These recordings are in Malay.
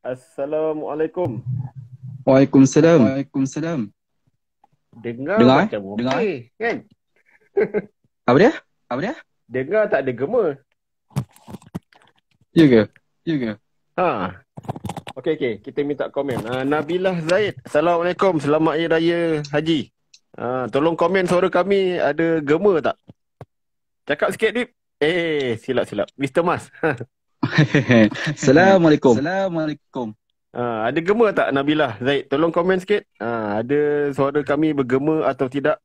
Assalamualaikum. Waalaikumsalam. Waalaikumsalam. Dengar Dengar? macam Dengar? okey, kan? Apa dia? Apa dia? Dengar tak ada gema. Ya ke? Ya ke? Ha. Okey. Kita minta komen. Nabilah Zaid. Assalamualaikum. Selamat Hari Raya Haji. Tolong komen suara kami ada gema tak? Cakap sikit, Dip. Silap. Mr. Mas. Assalamualaikum. Assalamualaikum. Ada gema tak Nabilah Zaid? Tolong komen sikit. Ada suara kami bergema atau tidak?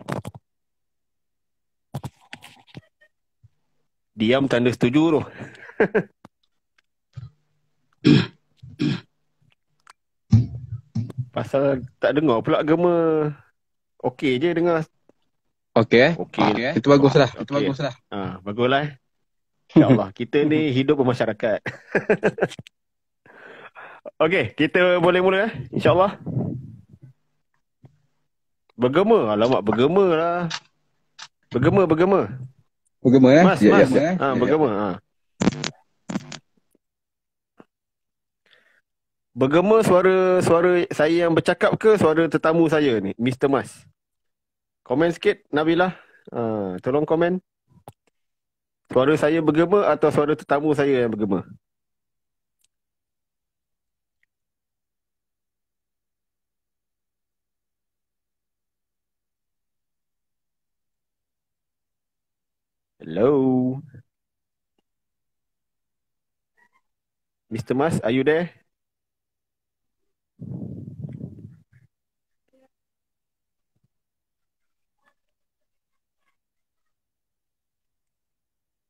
Diam tanda setuju tu. Pasal tak dengar pula gema. Okey je dengar. Okey. Okey. Itu baguslah. Itu Okey. baguslah. Baguslah. InsyaAllah. Kita ni hidup bermasyarakat. Okey, kita boleh mula InsyaAllah. Bergema. Alamak, bergema lah. Bergema. Bergema ya? Mas. Bergema. Bergema suara saya yang bercakap ke suara tetamu saya ni, Mr. Mas? Komen sikit, Nabilah. Tolong komen. Suara saya bergema atau suara tetamu saya yang bergema? Hello? Mr. Mas, are you there?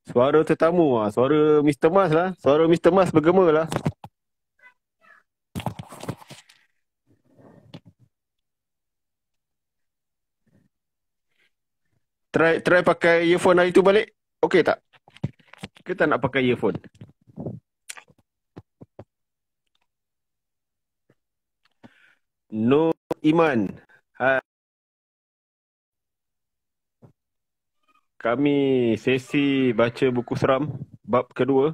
Suara tetamu suara Mr. Mas lah. Suara Mr. Mas bergema lah. Try pakai earphone hari tu balik. Okey tak? Kita nak pakai earphone. No Iman. Kami sesi baca buku seram bab kedua.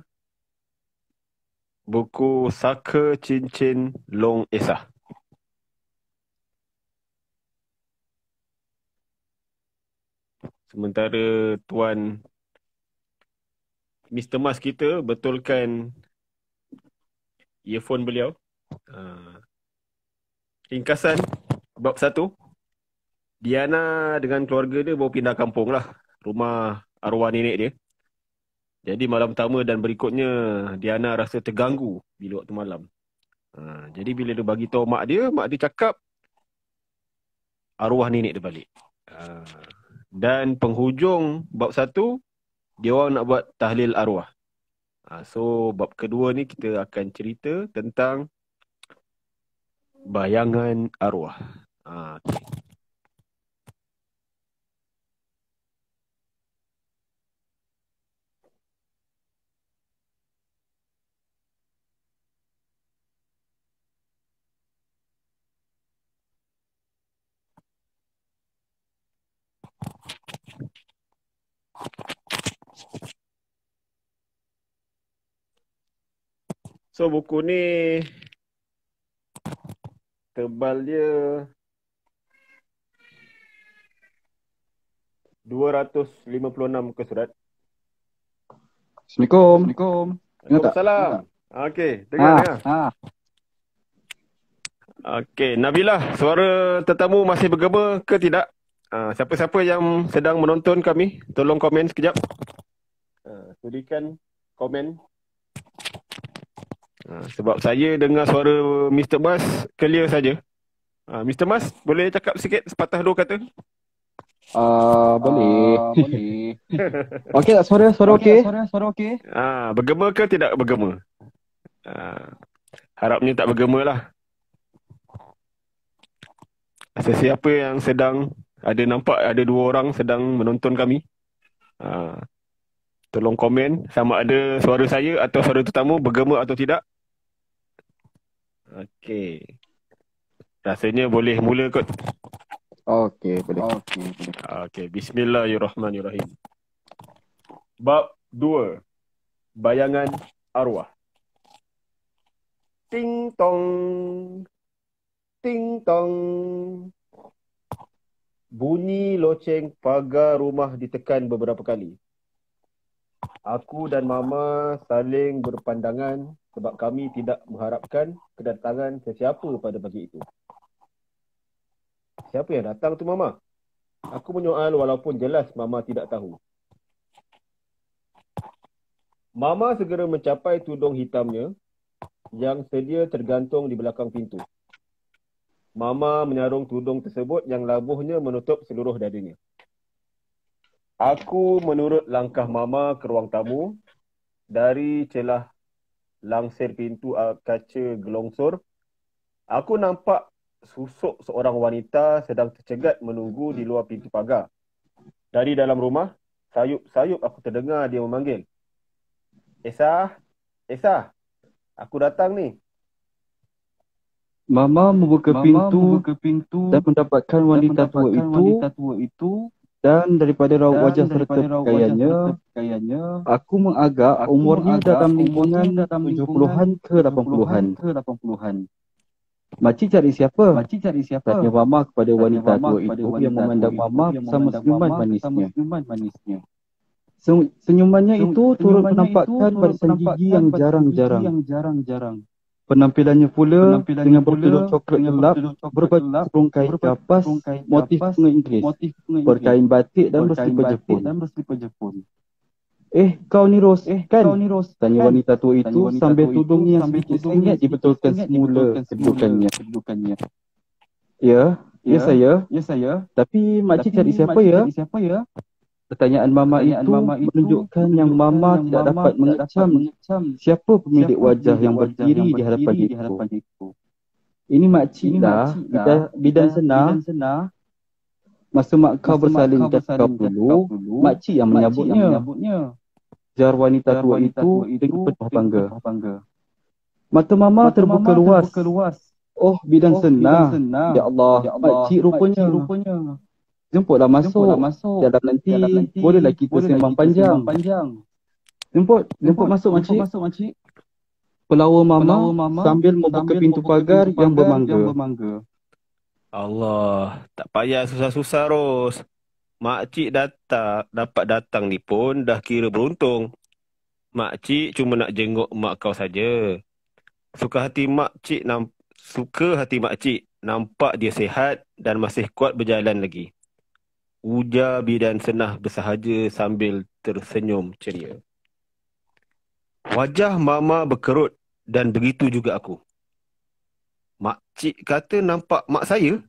Buku Saka Cincin Long Esah. Sementara Tuan Mr. Mas kita betulkan earphone beliau. Ringkasan bab 1. Diana dengan keluarga dia baru pindah kampung lah. Rumah arwah nenek dia. Jadi malam pertama dan berikutnya Diana rasa terganggu bila waktu malam. Jadi bila dia bagi tahu mak dia cakap arwah nenek dia balik. Dan penghujung bab 1 dia orang nak buat tahlil arwah. So bab kedua ni kita akan cerita tentang bayangan arwah. Okay. So buku ni tebal dia 256 muka surat. Assalamualaikum. Waalaikumsalam. Okey, dengar. Okey, Nabilah, suara tetamu masih bergema ke tidak? Siapa-siapa yang sedang menonton kami, tolong komen sekejap. Tuliskan komen. Sebab saya dengar suara Mr. Mas clear saja. Mr. Mas, boleh cakap sikit sepatah dua kata? Boleh. Okey tak suara okey? Suara okey? Bergema ke tidak bergema? Harapnya tak bergema lah. Sesiapa yang sedang nampak ada 2 orang sedang menonton kami. Tolong komen sama ada suara saya atau suara tetamu bergema atau tidak. Okey. Rasanya boleh mula kot. Okey, boleh. Okey, bismillahirrahmanirrahim. Bab 2. Bayangan arwah. Ting tong, ting tong. Bunyi loceng pagar rumah ditekan beberapa kali. Aku dan Mama saling berpandangan sebab kami tidak mengharapkan kedatangan sesiapa pada pagi itu. Siapa yang datang tu, Mama? Aku menyoal walaupun jelas Mama tidak tahu. Mama segera mencapai tudung hitamnya yang sedia tergantung di belakang pintu. Mama menyarung tudung tersebut yang labuhnya menutup seluruh dadanya. Aku menurut langkah Mama ke ruang tamu. Dari celah langsir pintu kaca gelongsor, aku nampak susuk seorang wanita sedang tercegat menunggu di luar pintu pagar. Dari dalam rumah, sayup-sayup aku terdengar dia memanggil. Esa, Esa, aku datang ni. Mama membuka pintu dan mendapatkan wanita tua itu dan daripada raut wajah serta pakaiannya, aku mengagak umurnya dalam lingkungan 70-an ke 80-an. Makcik cari siapa? Tanya Mama kepada wanita tua itu yang memandang Mama bersama senyuman manisnya. Senyumannya itu turut menampakkan barisan gigi yang jarang-jarang. Penampilannya pula dengan bertudung coklat gelap, berbaju serungkai kapas, motif bunga Inggeris, berkain batik dan berselipar Jepun. Kau ni Ros, kan? Tanya wanita tua itu sambil tudungnya yang sedikit sengit dibetulkan semula kedudukannya. Ya, saya. Tapi makcik cari siapa ya? Pertanyaan Mama itu menunjukkan yang Mama tidak dapat mengecam siapa pemilik wajah yang berdiri di hadapan itu. Ini makcik dah, bidan senah. Masa mak kau bersalin kat kau dulu, makcik yang menyambutnya. Jar wanita tua itu dengan penuh bangga. Mata Mama terbuka luas. Oh, bidan senah. Ya Allah, makcik rupanya. Jemputlah masuk. Dalam nanti bolehlah kita sembang panjang. Jemput masuk makcik. Pelawa Mama sambil membuka pintu pagar yang bermangga. Allah, tak payah susah-susah, Ros. Makcik dapat datang ni pun dah kira beruntung. Makcik cuma nak jenguk mak kau saja. Suka hati makcik nampak dia sihat dan masih kuat berjalan lagi. Ujar bidan senah bersahaja sambil tersenyum ceria. Wajah Mama berkerut dan begitu juga aku. Makcik kata nampak mak saya?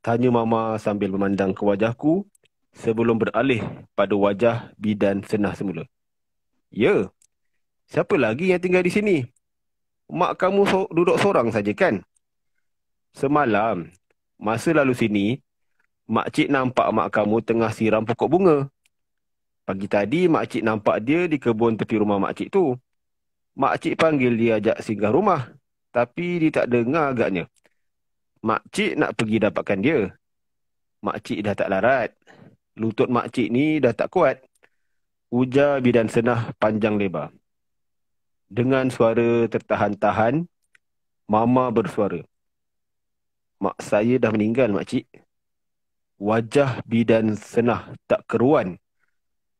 Tanya Mama sambil memandang ke wajahku sebelum beralih pada wajah bidan senah semula. Ya, siapa lagi yang tinggal di sini? Mak kamu duduk sorang saja kan? Semalam, masa lalu sini, makcik nampak mak kamu tengah siram pokok bunga. Pagi tadi, makcik nampak dia di kebun tepi rumah makcik tu. Makcik panggil dia ajak singgah rumah. Tapi dia tak dengar agaknya. Makcik nak pergi dapatkan dia. Makcik dah tak larat. Lutut makcik ni dah tak kuat. Ujar bidan senah panjang lebar. Dengan suara tertahan-tahan, Mama bersuara. Mak saya dah meninggal, makcik. Wajah bidan senah tak keruan.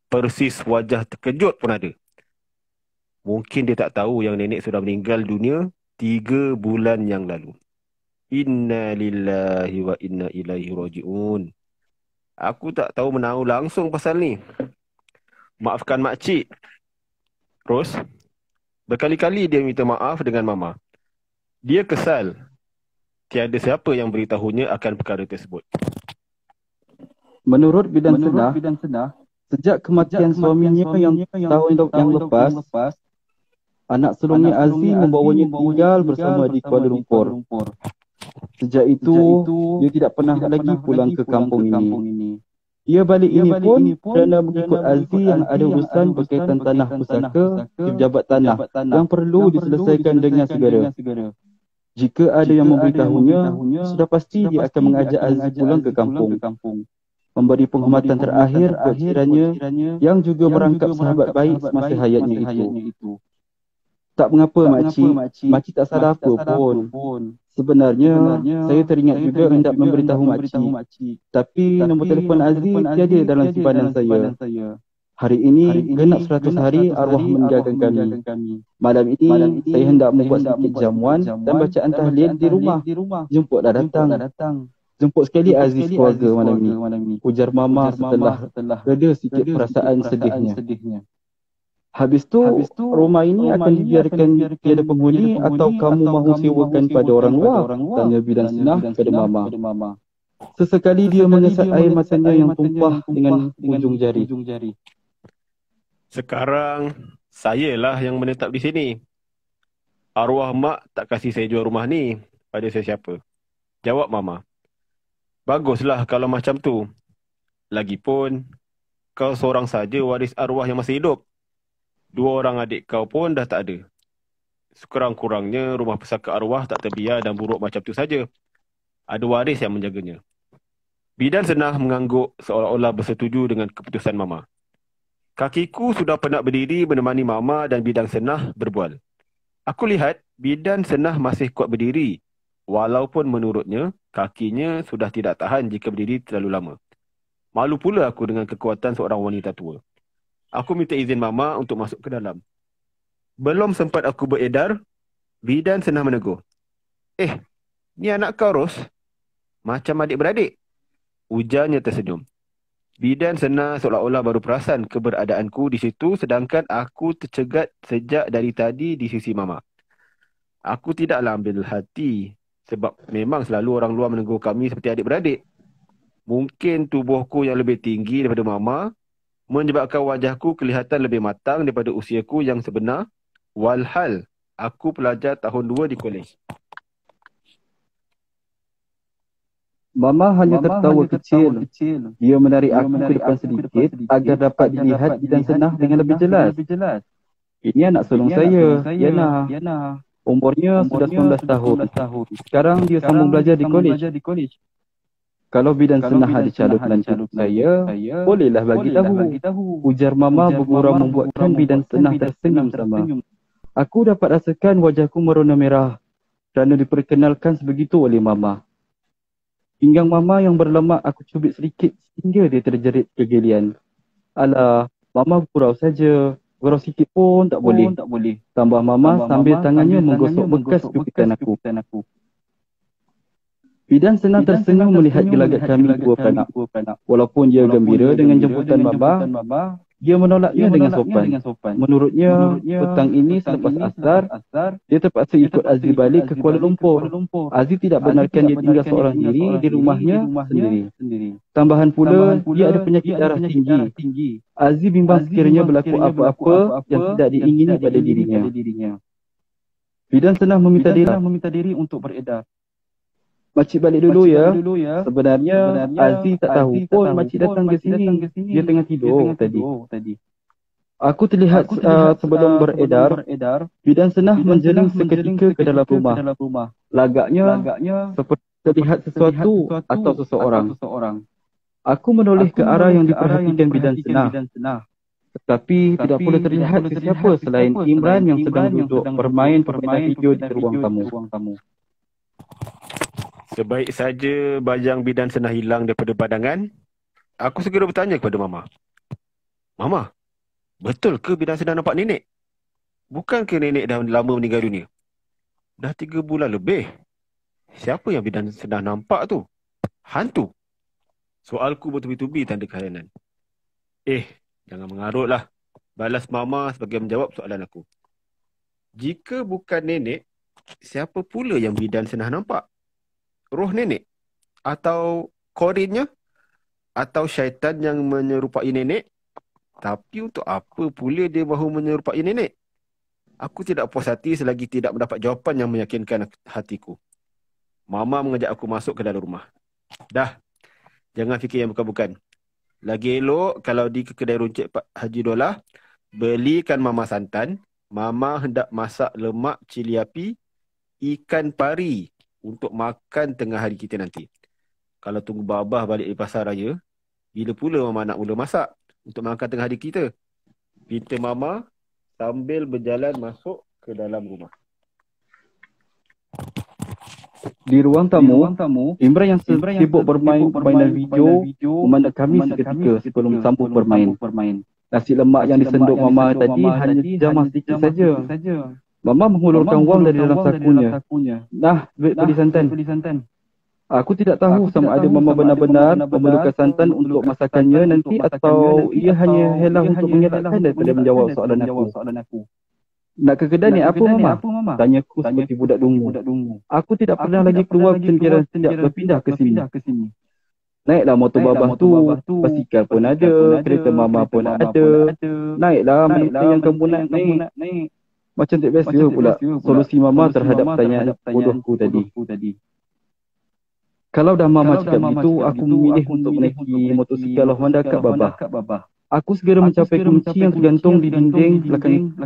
Persis wajah terkejut pun ada. Mungkin dia tak tahu yang nenek sudah meninggal dunia 3 bulan yang lalu. Inna lillahi wa inna ilaihi raji'un. Aku tak tahu menahu langsung pasal ni. Maafkan makcik. Ros, berkali-kali dia minta maaf dengan Mama. Dia kesal. Tiada siapa yang beritahunya akan perkara tersebut. Menurut bidan senah, sejak kematian suaminya yang tahun yang lepas, anak sulungnya Azli membawanya tinggal bersama di Kuala Lumpur. Sejak itu, dia tidak pernah lagi pulang ke kampung ini. Dia balik ini pun kerana mengikut Azli yang ada urusan berkaitan tanah pusaka di pejabat tanah yang perlu diselesaikan dengan segera. Jika ada yang memberitahunya, sudah pasti dia akan mengajak Azli pulang ke kampung. Memberi penghormatan terakhir buat jirannya yang juga merangkap sahabat baik semasa hayatnya itu. Tak mengapa makcik, makcik tak salah apa pun. Sebenarnya, saya teringat juga hendak memberitahu makcik. Tapi nombor telefon Aziz tiada dalam simpanan saya. Hari ini genap 100 hari arwah meninggalkan kami. Malam ini saya hendak membuat sedikit jamuan dan bacaan tahlil di rumah. Jemputlah datang. Jemput sekali Aziz keluarga malam ini. Ujar Mama setelah reda sikit perasaan sedihnya. Habis tu, rumah ini akan dibiarkan tiada penghuni atau kamu mahu sewakan pada orang luar? Tanya bidan Senah pada Mama. Sesekali dia mengesat air matanya yang tumpah dengan ujung jari. Sekarang, sayalah yang menetap di sini. Arwah mak tak kasih saya jual rumah ni pada sesiapa. Jawab Mama. Baguslah kalau macam tu. Lagipun, kau seorang saja waris arwah yang masih hidup. 2 orang adik kau pun dah tak ada. Sekurang-kurangnya rumah pesaka arwah tak terbiar dan buruk macam tu saja. Ada waris yang menjaganya. Bidan Senah mengangguk seolah-olah bersetuju dengan keputusan Mama. Kakiku sudah penat berdiri menemani Mama dan Bidan Senah berbual. Aku lihat Bidan Senah masih kuat berdiri. Walaupun menurutnya, kakinya sudah tidak tahan jika berdiri terlalu lama. Malu pula aku dengan kekuatan seorang wanita tua. Aku minta izin Mama untuk masuk ke dalam. Belum sempat aku beredar, Bidan Senah menegur. Ni anak kau, Ros? Macam adik-beradik? Ujarnya tersenyum. Bidan Senah seolah-olah baru perasan keberadaanku di situ sedangkan aku tercegat sejak dari tadi di sisi Mama. Aku tidaklah ambil hati sebab memang selalu orang luar menegur kami seperti adik-beradik. Mungkin tubuhku yang lebih tinggi daripada Mama menyebabkan wajahku kelihatan lebih matang daripada usiaku yang sebenar. Walhal, aku pelajar tahun 2 di kolej. Mama hanya tertawa kecil. Dia menarik aku ke depan sedikit agar dapat dilihat Bidan Senah dengan lebih jelas. Ini anak sulung saya, Yana. Umurnya sudah 19 tahun. Sekarang dia sambung belajar di kolej. Kalau Bidan Senah ada calon menantu saya, bolehlah bagi tahu. Ujar Mama bergurau membuatkan Bidan Senah tersenyum sama. Aku dapat rasakan wajahku merona merah kerana diperkenalkan sebegitu oleh Mama. Pinggang Mama yang berlemak aku cubit sedikit sehingga dia terjerit kegelian. Alah, Mama gurau saja. Gurau sikit pun tak boleh. Tambah Mama sambil tangannya menggosok bekas cubitan aku. Bidan Senah tersenyum melihat gelagat kami dua beranak. Walaupun dia gembira dengan jemputan Mama, dia menolaknya dengan sopan. Menurutnya, petang ini selepas asar, dia terpaksa ikut Aziz balik ke Kuala Lumpur. Aziz tidak benarkan dia tinggal seorang diri di rumahnya sendiri. Tambahan pula, dia ada penyakit darah tinggi. Aziz bimbang sekiranya berlaku apa-apa yang tidak diingini pada dirinya. Bidan Senah meminta diri untuk beredar. Makcik balik dulu ya. Sebenarnya Aziz tak tahu pun makcik datang ke sini. Dia tengah tidur tadi. Aku terlihat sebelum beredar, Bidan Senah menjeling seketika ke dalam rumah. Lagaknya seperti terlihat sesuatu atau seseorang. Aku menoleh ke arah yang diperhatikan Bidan Senah. Tetapi tidak pula terlihat sesiapa selain Imran yang sedang duduk bermain permainan video di ruang tamu. Sebaik saja bajang Bidan Senah hilang daripada pandangan, aku segera bertanya kepada Mama. Mama, betul ke Bidan Senah nampak nenek? Bukankah nenek dah lama meninggal dunia? Dah 3 bulan lebih. Siapa yang Bidan Senah nampak tu? Hantu? Soalku bertubi-tubi tanda keheranan. Jangan mengarutlah. Balas Mama sebagai menjawab soalan aku. Jika bukan nenek, siapa pula yang Bidan Senah nampak? Roh nenek? Atau korinnya? Atau syaitan yang menyerupai nenek? Tapi untuk apa pula dia mahu menyerupai nenek? Aku tidak puas hati selagi tidak mendapat jawapan yang meyakinkan hatiku. Mama mengajak aku masuk ke dalam rumah. Dah, jangan fikir yang bukan-bukan. Lagi elok kalau di kedai runcit Pak Haji Dolah, belikan Mama santan. Mama hendak masak lemak cili api, ikan pari untuk makan tengah hari kita nanti. Kalau tunggu babah balik di pasar raya, bila pula Mama nak mula masak untuk makan tengah hari kita? Pinta Mama sambil berjalan masuk ke dalam rumah. Di ruang tamu, Imran yang sibuk bermain permainan video memandang kami seketika sebelum sambung bermain. Nasi lemak yang disenduk Mama tadi hanya jamah sedikit saja. Mama menghulurkan wang dari dalam sakunya. Nah, duit beli santan. Aku tidak tahu sama ada Mama benar-benar memerlukan santan untuk masakannya nanti atau ia hanya helah untuk mengelakkan daripada menjawab soalan aku. Nak ke kedai ni apa Mama? Tanyaku seperti budak dungu. Aku tidak pernah lagi keluar sendirian sejak berpindah ke sini. Naiklah motor babah tu, basikal pun ada, kereta Mama pun ada. Naiklah mana yang kamu nak naik. Macam tak biasa pula solusi Mama terhadap pertanyaan bodohku tadi. Kalau dah Mama cakap begitu, aku memilih untuk menaiki motosikal Honda Kak Babah. Aku segera mencapai kunci yang tergantung di dinding belakang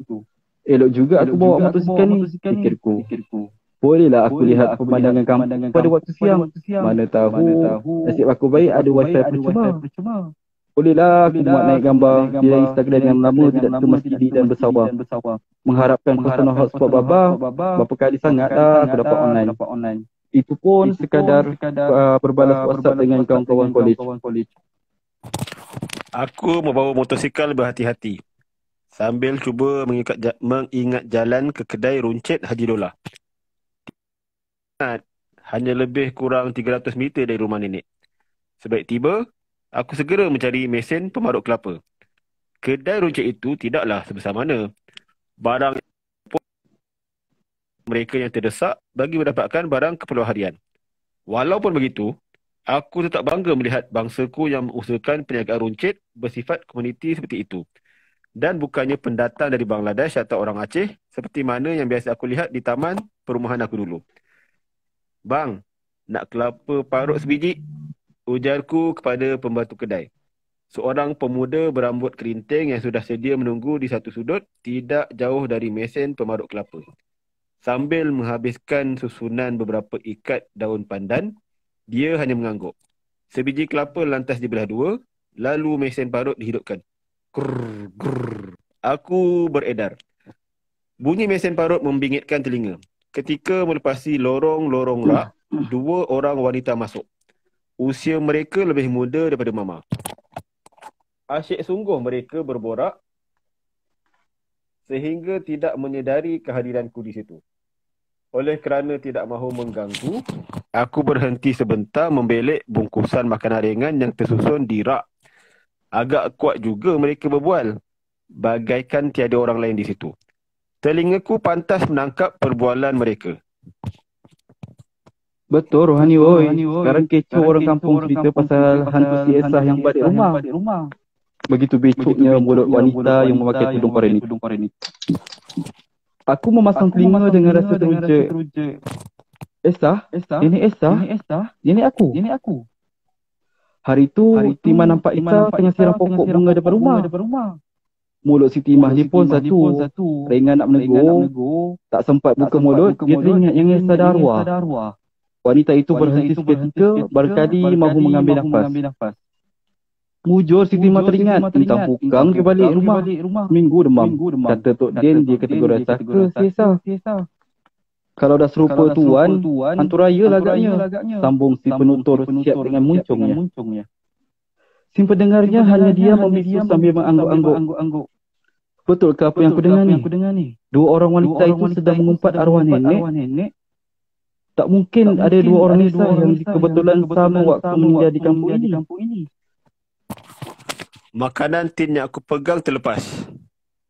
itu. Elok juga aku bawa motosikal ni, fikirku. Bolehlah aku lihat pemandangan kampung pada waktu siang. Mana tahu nasib aku baik ada wifi percuma. Bolehlah aku muat naik gambar di Instagram yang lama tidak termeskili dan bersawar. Mengharapkan personal hotspot Babah, berapa kali sangatlah aku dapat online. Itu pun sekadar berbalas WhatsApp dengan kawan-kawan kolej. Aku membawa motosikal berhati-hati sambil cuba mengingat jalan ke kedai runcit Haji Lola. Hanya lebih kurang 300 meter dari rumah nenek. Sebaik tiba, aku segera mencari mesin pemarut kelapa. Kedai runcit itu tidaklah sebesar mana. Barang mereka yang terdesak bagi mendapatkan barang keperluan harian. Walaupun begitu, aku tetap bangga melihat bangsaku yang mengusahakan perniagaan runcit bersifat komuniti seperti itu. Dan bukannya pendatang dari Bangladesh atau orang Aceh seperti mana yang biasa aku lihat di taman perumahan aku dulu. Bang, nak kelapa parut sebiji? Ujarku kepada pembantu kedai. Seorang pemuda berambut kerinting yang sudah sedia menunggu di satu sudut tidak jauh dari mesin pemarut kelapa. Sambil menghabiskan susunan beberapa ikat daun pandan, dia hanya mengangguk. Sebiji kelapa lantas dibelah dua, lalu mesin parut dihidupkan. Grrr, grrr. Aku beredar. Bunyi mesin parut membingitkan telinga. Ketika melepasi lorong-lorong rak, dua orang wanita masuk. Usia mereka lebih muda daripada Mama. Asyik sungguh mereka berborak sehingga tidak menyedari kehadiranku di situ. Oleh kerana tidak mahu mengganggu, aku berhenti sebentar membelek bungkusan makanan ringan yang tersusun di rak. Agak kuat juga mereka berbual, bagaikan tiada orang lain di situ. Telingaku pantas menangkap perbualan mereka. Betul Rohani woi. Sekarang kecoh orang kampung cerita pasal hantu si Esah yang balik rumah. Begitu becuknya mulut wanita yang memakai tudung korenik. Aku memasang telinga dengan rasa teruja. Esah? Ini Esah? Ini aku. Hari itu, Timah nampak Esah tengah siram pokok bunga depan rumah. Mulut si Timah ni pun satu. Ringan nak menegur. Tak sempat buka mulut, dia teringat yang Esah dah arwah. Wanita itu berhenti seketika, barangkali mahu mengambil nafas. Mujur Siti Mat teringat tentang bukang di balik rumah. Minggu demam. Kata Tok Din dia kategori saka sesa. Kalau dah serupa tuan, hantu raya agaknya. Sambung si penutur siap dengan muncungnya. Si pendengarnya hanya dia membisu sambil mengangguk-angguk. Betul ke apa yang aku dengar ni? Dua orang wanita itu sedang mengumpat arwah nenek. Tak mungkin ada dua orang nisa yang kebetulan sama waktu meninggal di kampung ini. Makanan tin yang aku pegang terlepas.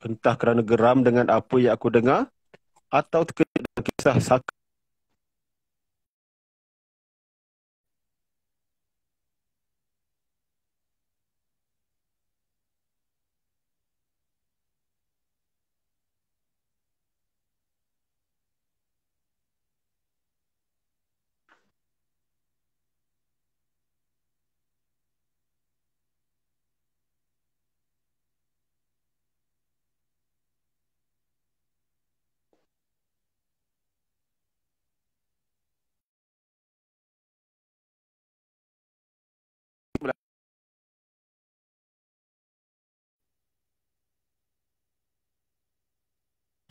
Entah kerana geram dengan apa yang aku dengar atau terkejut dengan kisah saka.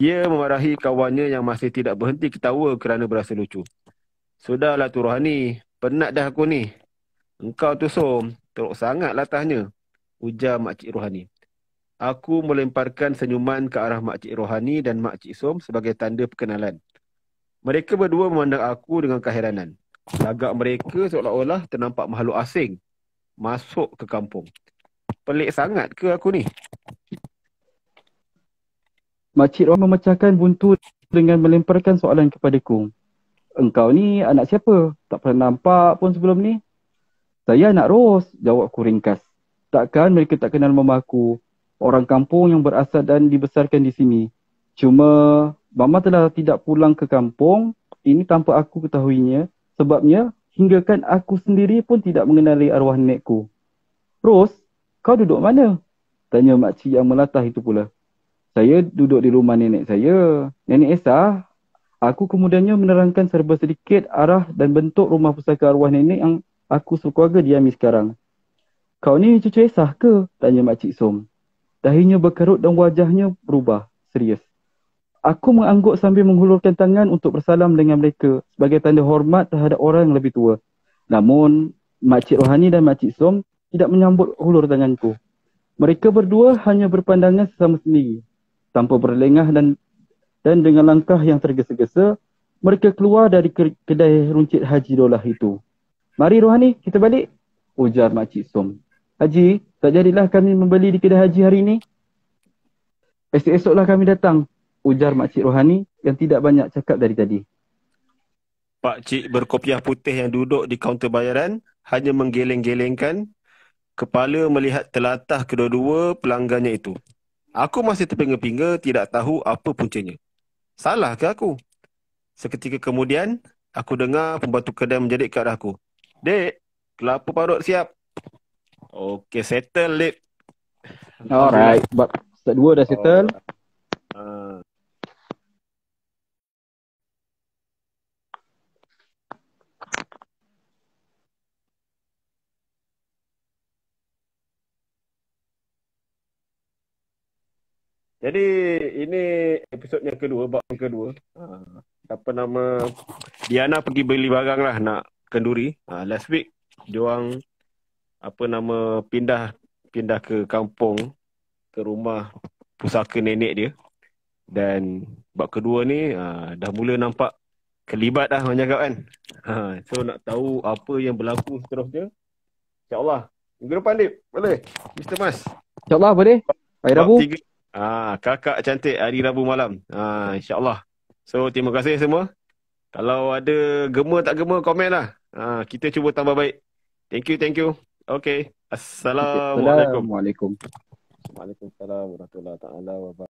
Ia memarahi kawannya yang masih tidak berhenti ketawa kerana berasa lucu. Sudahlah tu Rohani, penat dah aku ni. Engkau tu Som, teruk sangat latahnya, ujar Makcik Rohani. Aku melemparkan senyuman ke arah Makcik Rohani dan Makcik Som sebagai tanda perkenalan. Mereka berdua memandang aku dengan keheranan. Lagak mereka seolah-olah ternampak makhluk asing masuk ke kampung. Pelik sangat ke aku ni? Makcik Ros memecahkan buntu dengan melemparkan soalan kepadaku. Engkau ni anak siapa? Tak pernah nampak pun sebelum ni. Saya anak Ros, jawabku ringkas. Takkan mereka tak kenal mama aku? Orang kampung yang berasal dan dibesarkan di sini. Cuma mama telah tidak pulang ke kampung. Ini tanpa aku ketahuinya. Sebabnya hinggakan aku sendiri pun tidak mengenali arwah nenekku. Ros, kau duduk mana? Tanya makcik yang melatah itu pula. Saya duduk di rumah nenek saya. Nenek Esa, aku kemudiannya menerangkan serba sedikit arah dan bentuk rumah pusaka arwah nenek yang aku sekeluarga diami sekarang. Kau ni cucu Esah ke? Tanya Makcik Som. Dahinya berkerut dan wajahnya berubah. Serius. Aku mengangguk sambil menghulurkan tangan untuk bersalam dengan mereka sebagai tanda hormat terhadap orang yang lebih tua. Namun, Makcik Rohani dan Makcik Som tidak menyambut hulur tanganku. Mereka berdua hanya berpandangan sesama sendiri. Tanpa berlengah dan dengan langkah yang tergesa-gesa, mereka keluar dari kedai runcit Haji Dolah itu. Mari Rohani, kita balik, ujar Makcik Som. Haji, tak jadilah kami membeli di kedai Haji hari ini. Esok-esoklah kami datang, ujar Makcik Rohani yang tidak banyak cakap dari tadi. Pakcik berkopiah putih yang duduk di kaunter bayaran hanya menggeleng-gelengkan kepala melihat telatah kedua-dua pelanggannya itu. Aku masih terpinga-pinga tidak tahu apa puncanya. Salah ke aku? Seketika kemudian, aku dengar pembantu kedai menjerit ke arahku. Dek, kelapa parut siap. Okey, settle, Dek. Alright, bab start 2 dah settle. Jadi, ini episod yang kedua, bab yang kedua. Apa nama, Diana pergi beli barang lah nak kenduri. Last week, diorang apa nama pindah ke kampung, ke rumah pusaka nenek dia. Dan bab kedua ni dah mula nampak kelibat dah orang cakap kan. So nak tahu apa yang berlaku seterusnya, InsyaAllah minggu depan, Dip. Boleh Mr. Mas? InsyaAllah boleh. Hari Bab Rabu. 3, kakak cantik hari Rabu malam. InsyaAllah. So terima kasih semua. Kalau ada gema tak gema, komen lah. Kita cuba tambah baik. Thank you. Okay. Assalamualaikum. Assalamualaikum. Waalaikumsalam warahmatullahi taala wabarakatuh.